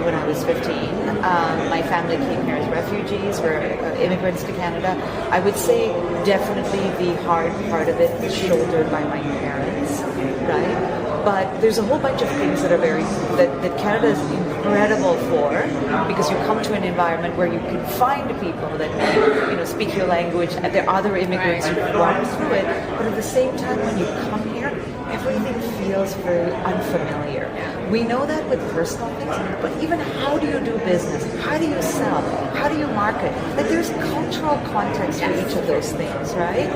when I was 15. My family came here as refugees. We're immigrants to Canada. I would say definitely the hard part of it is shouldered by my parents, right? But there's a whole bunch of things that are that Canada is incredible for, because you come to an environment where you can find people that speak your language, and there are other immigrants who've gone through it. But at the same time, when you come here, everything feels very unfamiliar. We know that with personal things, but even how do you do business? How do you sell? How do you market? Like, there's cultural context for each of those things, right?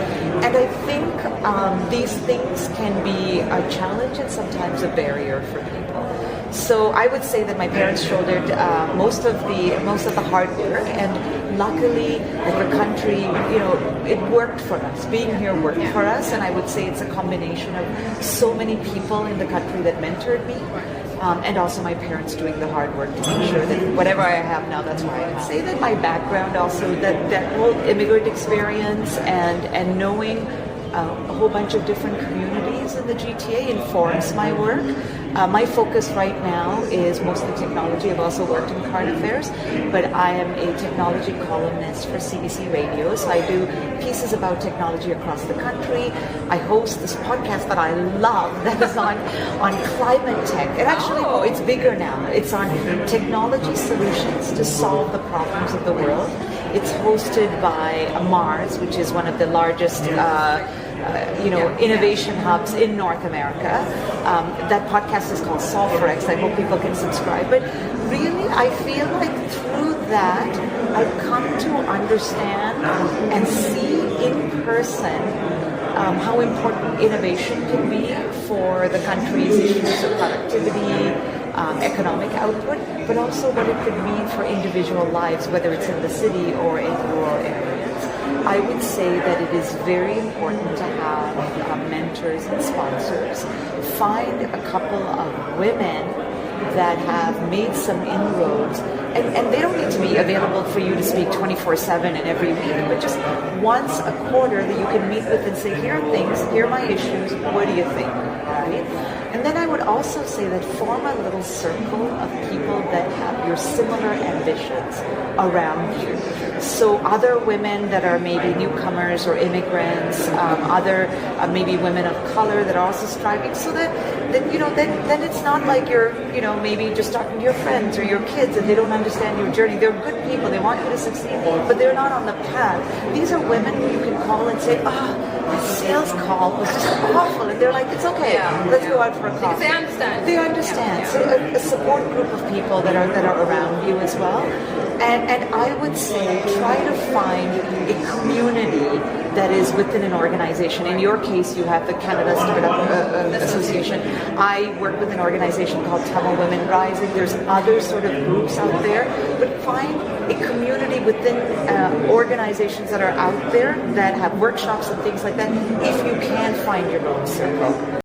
And I think these things can be a challenge and sometimes a barrier for people. So I would say that my parents shouldered most of the hard work, and luckily, like the country, it worked for us. Being here worked for us, and I would say it's a combination of so many people in the country that mentored me, and also my parents doing the hard work to make sure that whatever I have now, that's why I have. I'd say that my background also, that whole immigrant experience and knowing a whole bunch of different communities in the GTA informs my work. My focus right now is mostly technology. I've also worked in current affairs, but I am a technology columnist for CBC Radio. So I do pieces about technology across the country. I host this podcast that I love that is on climate tech. And actually, it's bigger now. It's on technology solutions to solve the problems of the world. It's hosted by MaRS, which is one of the largest innovation hubs in North America. That podcast is called Solverex. I hope people can subscribe. But really, I feel like through that, I've come to understand and see in person how important innovation can be for the country's issues of productivity, economic output, but also what it could mean for individual lives, whether it's in the city or in rural areas. I would say that it is very important to have mentors and sponsors. Find a couple of women that have made some inroads, and they don't need to be available for you to speak 24/7 and every week, but just once a quarter that you can meet with and say, here are things, here are my issues, what do you think, right? And then I would also say that form a little circle of people that have your similar ambitions around you. So other women that are maybe newcomers or immigrants, other maybe women of color that are also striving, so that then it's not like you're maybe just talking to your friends or your kids and they don't understand your journey. They're good people, they want you to succeed, but they're not on the path. These are women who you can call and say, that sales call was just awful, and they're like, it's okay, let's go out for a coffee. They understand. They understand. So a support group of people that are around you as well. And I would say try to find a community that is within an organization. In your case, you have the Canada Startup Association. I work with an organization called Tamil Women Rising. There's other sort of groups out there, but find a community within organizations that are out there that have workshops and things like that, if you can find your own circle.